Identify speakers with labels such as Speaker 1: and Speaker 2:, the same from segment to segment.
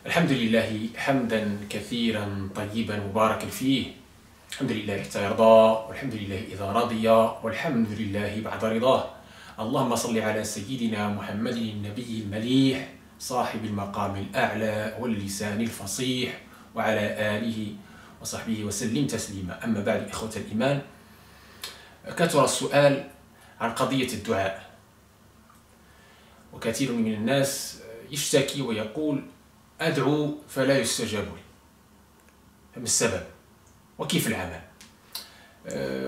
Speaker 1: الحمد لله حمدا كثيرا طيبا مباركا فيه. الحمد لله حتى يرضى، والحمد لله إذا رضي، والحمد لله بعد رضاه. اللهم صل على سيدنا محمد النبي المليح صاحب المقام الأعلى واللسان الفصيح وعلى آله وصحبه وسلم تسليما. أما بعد، إخوة الإيمان، كثر السؤال عن قضية الدعاء، وكثير من الناس يشتكي ويقول: أدعو فلا يستجاب لي. ما السبب؟ وكيف العمل؟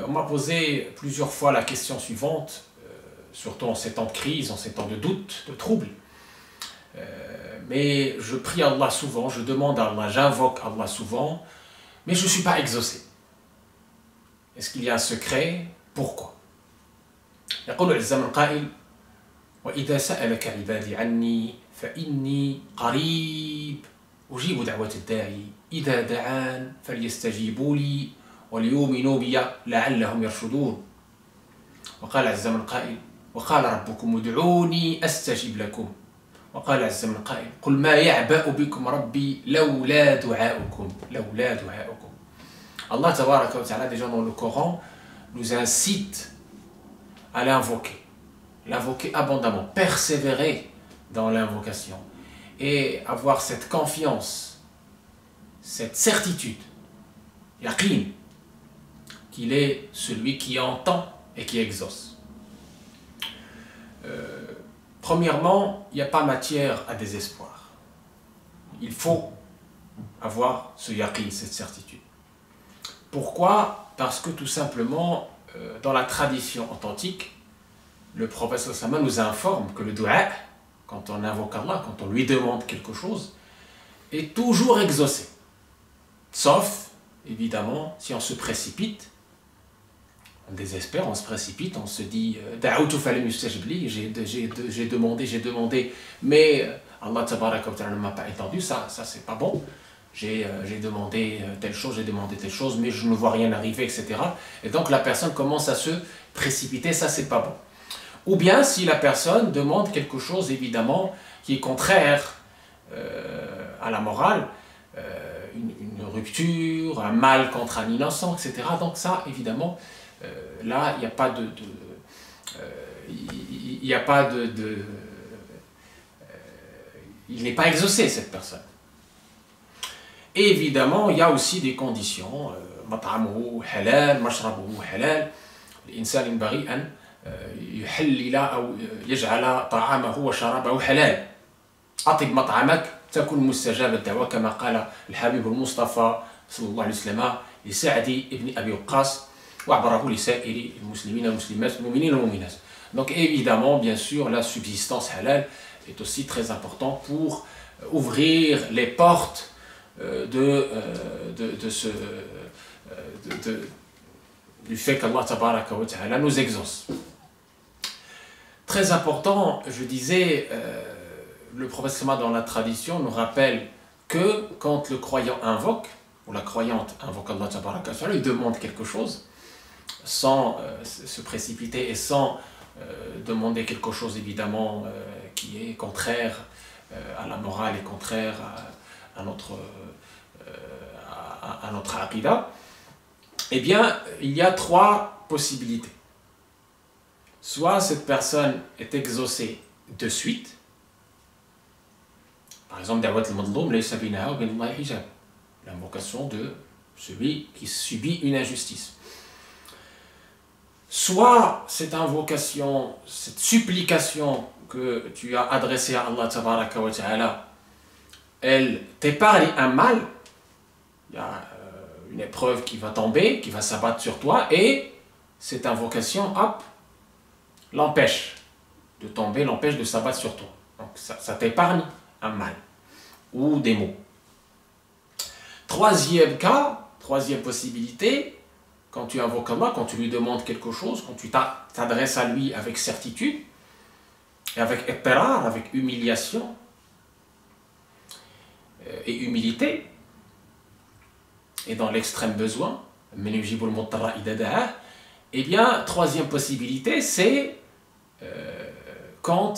Speaker 1: On m'a posé plusieurs fois la question suivante, surtout en ces temps de crise, en ces temps de doute, de trouble. Mais je prie Allah souvent, je demande à Allah, j'invoque Allah souvent, mais je ne suis pas exaucé. Est-ce qu'il y a un secret? Pourquoi? يقول عز من قائل: وإذا سألك عبادي عني فإني قريب أجيب دعوة الداعي إذا دعان فليستجيبوا لي وليؤمنوا بي لعلهم يرشدون. وقال عز من قائل: وقال ربكم ادعوني أستجب لكم. وقال عز من قائل: قل ما يعبأ بكم ربي لولا دعاؤكم. لولا دعاؤكم. Allah tabaraka wa ta'ala, déjà dans le Coran, nous incite à l'invoquer. L'invoquer abondamment, persévérer dans l'invocation et avoir cette confiance, cette certitude, yaqin, qu'il est celui qui entend et qui exauce. Premièrement, il n'y a pas matière à désespoir. Il faut avoir ce yaqin, cette certitude. Pourquoi? Parce que tout simplement, dans la tradition authentique, le prophète sallallahu nous informe que le dua, quand on invoque Allah, quand on lui demande quelque chose, est toujours exaucé. Sauf, évidemment, si on se précipite, on désespère, on se précipite, on se dit « Da'outu falam yustajab li » j'ai demandé, mais Allah tabaraka wa ta'ala ne m'a pas entendu, ça c'est pas bon. J'ai demandé telle chose, mais je ne vois rien arriver, etc. Et donc la personne commence à se précipiter, ça c'est pas bon. Ou bien si la personne demande quelque chose, évidemment, qui est contraire à la morale, une rupture, un mal contre un innocent, etc. Donc ça, évidemment, là, il n'y a pas il n'est pas exaucé, cette personne. Et évidemment, il y a aussi des conditions. مطعمه حلال، مشربه حلال. الإنسان ينبغي أن يحلل أو يجعل طعامه وشرابه حلال. أطب مطعمك تكون مستجاب الدعوة، كما قال الحبيب المصطفى صلى الله عليه وسلم لسعد ابن أبي وقاص وعبره لسائر المسلمين والمسلمات المؤمنين والمؤمنات. Donc évidemment, bien sûr, la subsistance halal est aussi très importante pour ouvrir les portes du fait qu'Allah tabaraka wa ta'ala nous exauce. Très important, je disais, le prophète dans la tradition nous rappelle que quand le croyant invoque, ou la croyante invoque Allah tabaraka wa ta'ala, il demande quelque chose, sans se précipiter et sans demander quelque chose évidemment qui est contraire à la morale et contraire à notre aqidah, eh bien, il y a trois possibilités. Soit cette personne est exaucée de suite, par exemple, da'wat al-madloum laysa baynaha wa bayna Allahi hijab, l'invocation de celui qui subit une injustice. Soit cette invocation, cette supplication que tu as adressée à Allah tabaraka wa ta'ala, elle t'épargne un mal, il y a une épreuve qui va tomber, qui va s'abattre sur toi, et cette invocation, hop, l'empêche de tomber, l'empêche de s'abattre sur toi. Donc ça t'épargne un mal, ou des maux. Troisième cas, troisième possibilité, quand tu invoques Allah, quand tu lui demandes quelque chose, quand tu t'adresses à lui avec certitude, et avec iqtirar, avec humiliation, et humilité, et dans l'extrême besoin, eh bien, troisième possibilité, c'est quand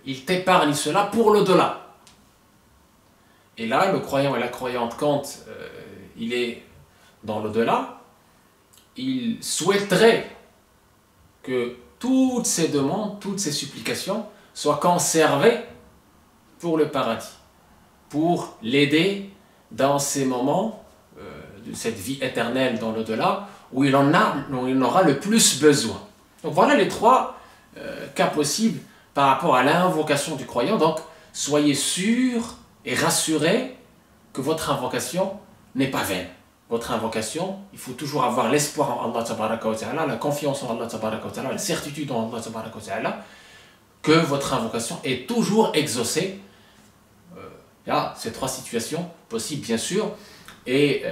Speaker 1: il t'épargne cela pour l'au-delà. Et là, le croyant et la croyante, quand il est dans l'au-delà, il souhaiterait que toutes ces demandes, toutes ces supplications soient conservées pour le paradis, pour l'aider dans ces moments de cette vie éternelle dans l'au-delà où il en aura le plus besoin. Donc voilà les trois cas possibles par rapport à l'invocation du croyant. Donc soyez sûrs et rassurés que votre invocation n'est pas vaine. Votre invocation, il faut toujours avoir l'espoir en Allah tabaraka wa ta'ala, la confiance en Allah tabaraka wa ta'ala, la certitude en Allah tabaraka wa ta'ala, que votre invocation est toujours exaucée. Il y a ces trois situations possibles, bien sûr. Et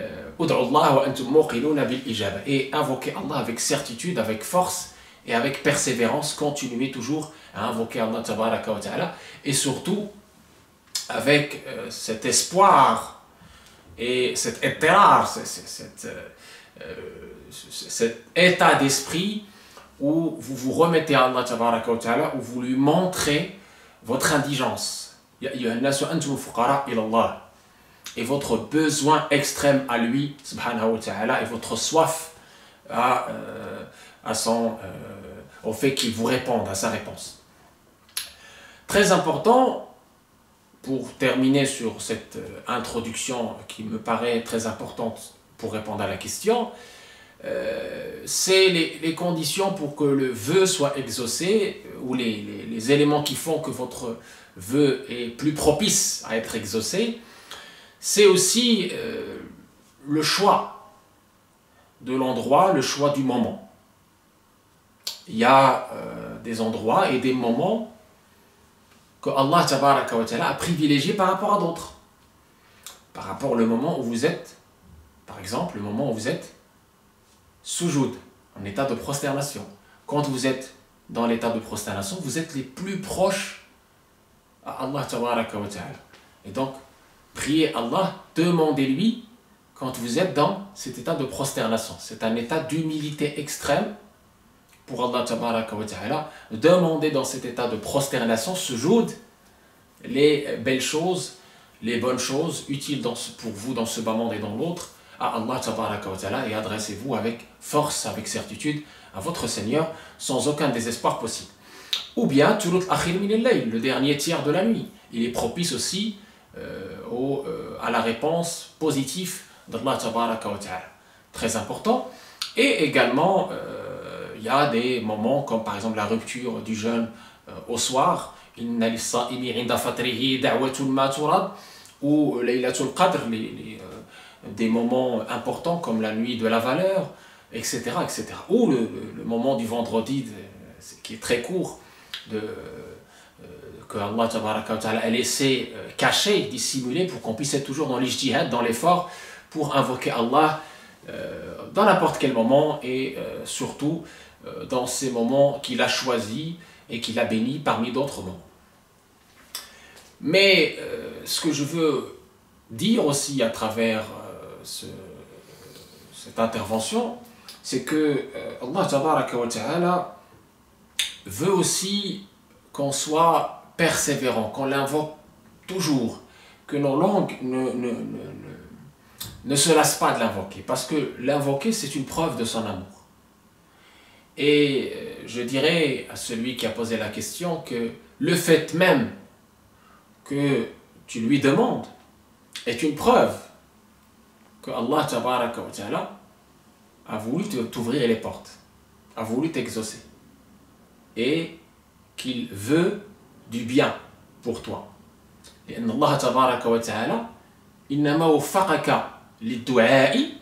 Speaker 1: et invoquer Allah avec certitude, avec force et avec persévérance. Continuez toujours à invoquer Allah tabaraka wa ta'ala. Et surtout, avec cet espoir et cet état d'esprit où vous vous remettez à Allah tabaraka wa ta'ala, où vous lui montrez votre indigence. Et votre besoin extrême à lui, subhanahu wa ta'ala, et votre soif au fait qu'il vous réponde, à sa réponse. Très important, pour terminer sur cette introduction qui me paraît très importante pour répondre à la question, c'est les conditions pour que le vœu soit exaucé, ou les éléments qui font que votre vœu est plus propice à être exaucé. C'est aussi le choix de l'endroit, le choix du moment. Il y a des endroits et des moments que Allah tabaraka wa ta'ala a privilégié par rapport à d'autres. Par rapport au moment où vous êtes, par exemple, le moment où vous êtes soujoud, en état de prosternation. Quand vous êtes dans l'état de prosternation, vous êtes les plus proches à Allah tabaraka wa ta'ala. Et donc, priez Allah, demandez-lui quand vous êtes dans cet état de prosternation. C'est un état d'humilité extrême pour Allah tabaraka wa ta'ala. Demandez dans cet état de prosternation, sujoud, les belles choses, les bonnes choses utiles pour vous dans ce bas monde et dans l'autre, à Allah tabaraka wa ta'ala, et adressez-vous avec force, avec certitude à votre Seigneur, sans aucun désespoir possible. Ou bien, le dernier tiers de la nuit. Il est propice aussi à la réponse positive d'Allah tabaraka wa ta'ala. Très important. Et également, il y a des moments comme par exemple la rupture du jeûne au soir, ou Laylatul Qadr, des moments importants comme la nuit de la valeur, etc. etc. Ou le moment du vendredi, qui est très court, que Allah tabaraka wa ta'ala a laissé caché, dissimulé, pour qu'on puisse être toujours dans l'ijtihad, dans l'effort, pour invoquer Allah dans n'importe quel moment, et surtout dans ces moments qu'il a choisis et qu'il a bénis parmi d'autres moments. Mais ce que je veux dire aussi à travers cette intervention, c'est que Allah tabaraka wa ta'ala veut aussi qu'on soit persévérant, qu'on l'invoque toujours, que nos langues ne se lassent pas de l'invoquer, parce que l'invoquer, c'est une preuve de son amour. Et je dirais à celui qui a posé la question que le fait même que tu lui demandes est une preuve que Allah tabaraka wa ta'ala a voulu t'ouvrir les portes, a voulu t'exaucer, et qu'il veut du bien pour toi. Et Allah tabaraka wa ta'ala innama waffaqaka lid-du'a'i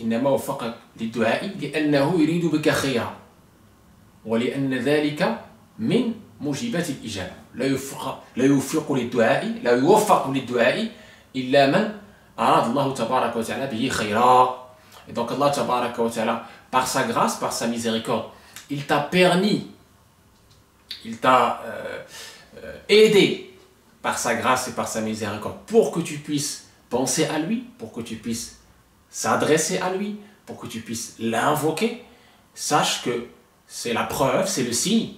Speaker 1: إنما وفقك للدعاء لأنه يريد بك خيرا ولأن ذلك من موجبات الإجابة لا يوفق للدعاء إلا من أراد الله تبارك وتعالى به خيرا. Et donc Allah tabaraka wa ta'ala, par sa grâce, par sa miséricorde, il t'a permis, il t'a aidé par sa grâce et par sa miséricorde pour que tu puisses penser à lui, pour que tu puisses s'adresser à lui, pour que tu puisses l'invoquer. Sache que c'est la preuve, c'est le signe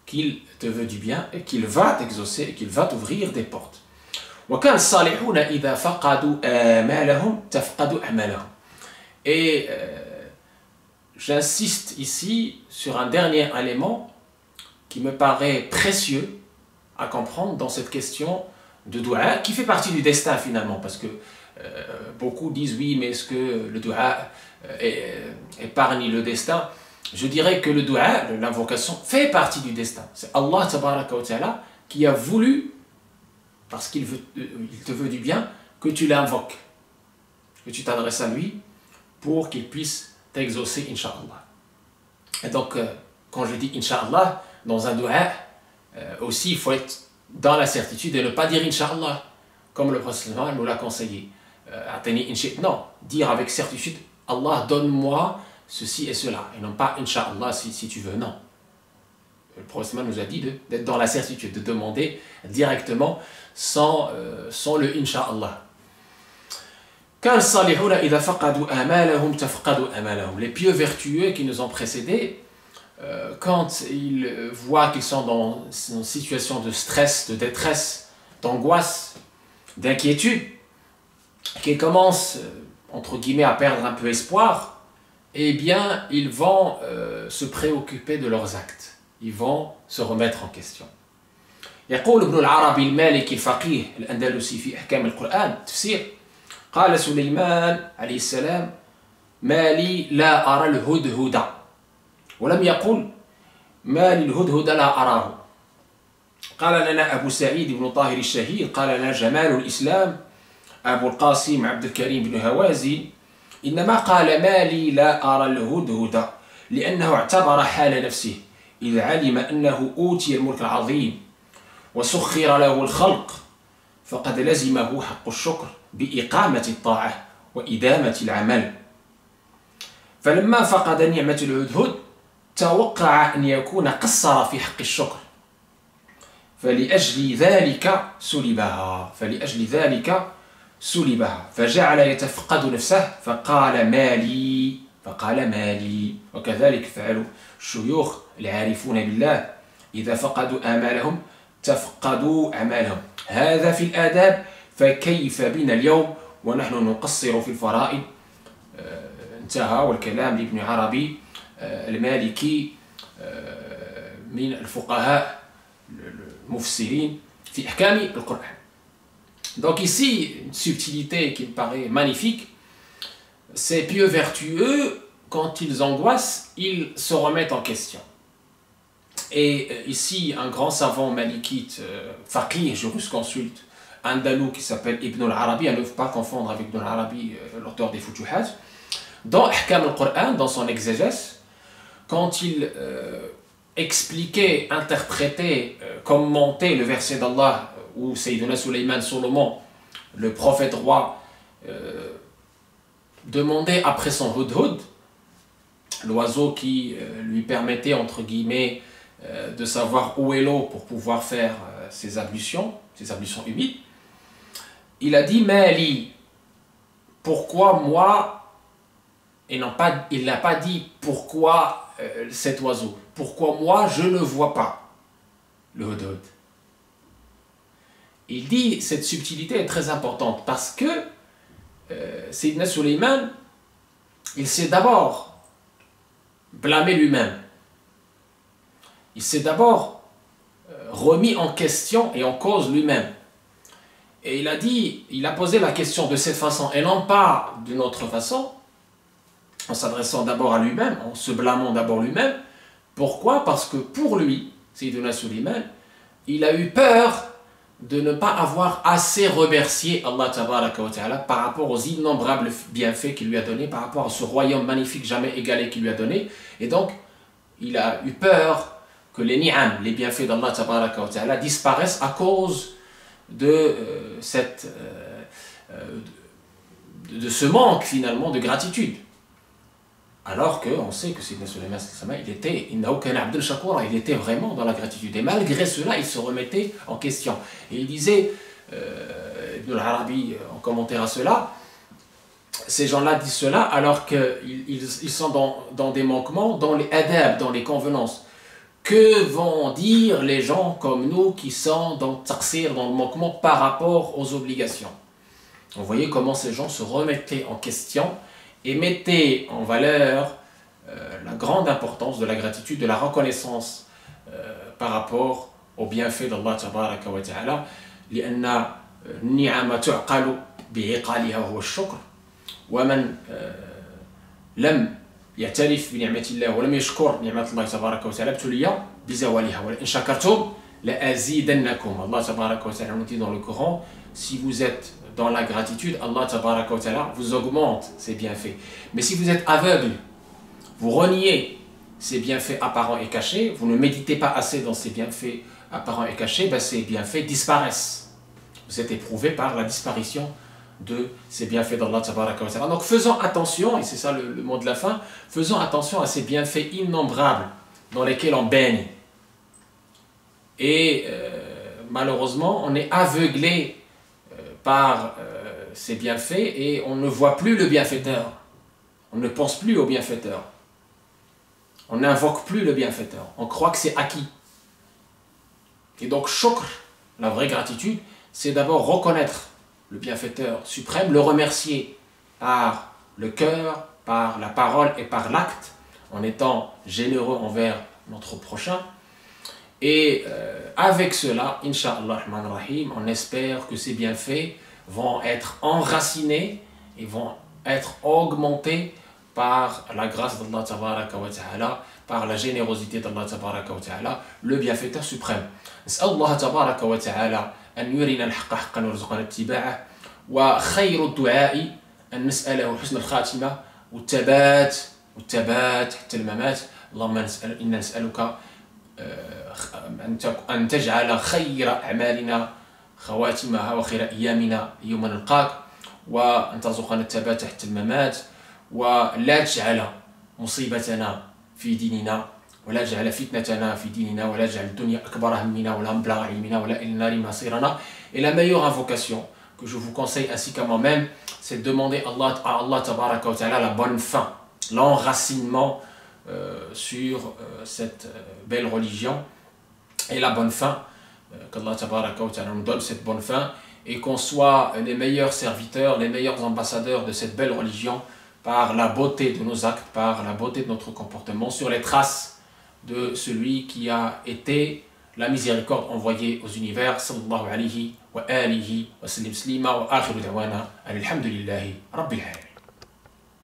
Speaker 1: qu'il te veut du bien et qu'il va t'exaucer et qu'il va t'ouvrir des portes. وكان الصالحون إذا فقدوا آمالهم تفقدوا أعمالهم. Et j'insiste ici sur un dernier élément qui me paraît précieux à comprendre dans cette question de dua, qui fait partie du destin finalement, parce que beaucoup disent oui, mais est-ce que le dua épargne le destin? Je dirais que le dua, l'invocation, fait partie du destin. C'est Allah tabaraka wa ta'ala qui a voulu, parce qu'il te veut du bien, que tu l'invoques, que tu t'adresses à lui pour qu'il puisse t'exaucer, Inch'Allah. Et donc, quand je dis Inch'Allah, dans un dua, aussi il faut être dans la certitude de ne pas dire Inch'Allah, comme le prophète nous l'a conseillé. Non, dire avec certitude, Allah donne-moi ceci et cela, et non pas Inch'Allah si tu veux, non. Le prophète nous a dit d'être dans la certitude, de demander directement sans le Inch'Allah. Les pieux vertueux qui nous ont précédés, quand ils voient qu'ils sont dans une situation de stress, de détresse, d'angoisse, d'inquiétude, qu'ils commencent, entre guillemets, à perdre un peu espoir, eh bien, ils vont se préoccuper de leurs actes. Ils vont se remettre en question. يقول ابن العربي المالكي الفقيه الأندلسي في أحكام القرآن تفسير قال سليمان عليه السلام ما لي لا أرى الهدهد ولم يقل ما للهدهد لا أراه. قال لنا أبو سعيد بن طاهر الشهير قال لنا جمال الإسلام أبو القاسم عبد الكريم بن هوازن إنما قال ما لي لا أرى الهدهد لأنه اعتبر حال نفسه إذ علم أنه أوتي الملك العظيم وسخر له الخلق فقد لزمه حق الشكر بإقامة الطاعة وإدامة العمل. فلما فقد نعمة الهدهد توقع أن يكون قصر في حق الشكر فلأجل ذلك سلبها فجعل يتفقد نفسه فقال مالي وكذلك فعل الشيوخ العارفون بالله إذا فقدوا آمالهم تفقدوا أعمالهم. هذا في الآداب فكيف بنا اليوم ونحن نقصر في الفرائض. انتهى. والكلام لابن عربي المالكي من الفقهاء المفسرين في أحكام القرآن. Donc ici, une subtilité qui me paraît magnifique, ces pieux vertueux, quand ils angoissent, ils se remettent en question. Et ici, un grand savant malikite, faqih, jurisconsulte, andalou qui s'appelle Ibn al-Arabi, à ne pas confondre avec Ibn al-Arabi, l'auteur des Futuhat, dans Ahkam al-Qur'an, dans son exégèse, quand il expliquait, interprétait, commentait le verset d'Allah où Sayyiduna Suleyman Solomon, le prophète roi, demandait après son hudhud, l'oiseau qui lui permettait, entre guillemets, de savoir où est l'eau pour pouvoir faire ses ablutions humides, il a dit Mali, pourquoi moi, et non pas, il n'a pas dit pourquoi cet oiseau, pourquoi moi je ne vois pas le hudhud. Il dit cette subtilité est très importante parce que Sayyidina Suleyman, il s'est d'abord blâmé lui-même. Il s'est d'abord remis en question et en cause lui-même. Et il a posé la question de cette façon et non pas d'une autre façon, en s'adressant d'abord à lui-même, en se blâmant d'abord lui-même. Pourquoi? Parce que pour lui, Sayyidina Suleyman, il a eu peur de ne pas avoir assez remercié Allah tabaraka wa ta'ala par rapport aux innombrables bienfaits qu'il lui a donnés, par rapport à ce royaume magnifique jamais égalé qu'il lui a donné. Et donc, il a eu peur que les ni'am, les bienfaits d'Allah tabaraka wa ta'ala, disparaissent à cause de ce manque finalement de gratitude. Alors qu'on sait que Sayyidina Suleyman, il était vraiment dans la gratitude. Et malgré cela, il se remettait en question. Et il disait, Ibn al-Arabi, en commentaire à cela, ces gens-là disent cela alors qu'ils sont dans des manquements, dans les adab, dans les convenances, que vont dire les gens comme nous qui sont dans le taqsir, dans le manquement par rapport aux obligations. Vous voyez comment ces gens se remettaient en question et mettaient en valeur la grande importance de la gratitude, de la reconnaissance par rapport aux bienfaits d'Allah tabaraka wa ta'ala. لأن النعم تعقل بعقالها وهو الشكر ومن لم يعترف بنعمة الله ولم يشكر نعمة الله تبارك وتعالى ابتلي بزوالها ولئن شكرتم لأزيدنكم. Allah tabaraka wa ta'ala nous dit dans le Coran, si vous êtes dans la gratitude, Allah tabaraka wa ta'ala vous augmente ses bienfaits. Mais si vous êtes aveugle, vous reniez ces bienfaits apparents et cachés, vous ne méditez pas assez dans ces bienfaits apparents et cachés, ben ces bienfaits disparaissent. Vous êtes éprouvé par la disparition de ces bienfaits d'Allah tabaraka wa ta'ala. Donc faisons attention, et c'est ça le mot de la fin, faisons attention à ces bienfaits innombrables dans lesquels on baigne. Et malheureusement, on est aveuglé par ces bienfaits et on ne voit plus le bienfaiteur. On ne pense plus au bienfaiteur. On n'invoque plus le bienfaiteur. On croit que c'est acquis. Et donc, shukr, la vraie gratitude, c'est d'abord reconnaître le bienfaiteur suprême, le remercier par le cœur, par la parole et par l'acte, en étant généreux envers notre prochain. Et avec cela, Inch'Allah Rahman Rahim, on espère que ces bienfaits vont être enracinés et vont être augmentés par la grâce d'Allah Tabaraka wa Ta'ala, par la générosité d'Allah Tabaraka wa Ta'ala, le bienfaiteur suprême. نسأل الله تبارك وتعالى أن يرينا الحق حقا ويرزقنا اتباعه وخير الدعاء أن نسأله حسن الخاتمة والثبات حتى الممات. اللهم إنا نسألك أن تجعل خير أعمالنا خواتمها وخير أيامنا يوم نلقاك وأن ترزقنا الثبات حتى الممات ولا تجعل مصيبتنا في ديننا ولا تجعل فتنتنا في ديننا ولا تجعل الدنيا أكبر همنا ولا مبلغ علمنا ولا إلى النار مصيرنا. Et la meilleure invocation que je vous conseille ainsi qu'à moi-même, c'est de demander à Allah Tabaraka wa Ta'ala la bonne fin, l'enracinement sur cette belle religion et la bonne fin, qu'Allah Tabaraka wa Ta'ala nous donne cette bonne fin et qu'on soit les meilleurs serviteurs, les meilleurs ambassadeurs de cette belle religion par la beauté de nos actes, par la beauté de notre comportement, sur les traces de celui qui a été la miséricorde envoyée aux univers. Sallallahu alayhi wa alihi wa sallim slima wa akhiru da'wana alhamdulillahi rabbil alamin.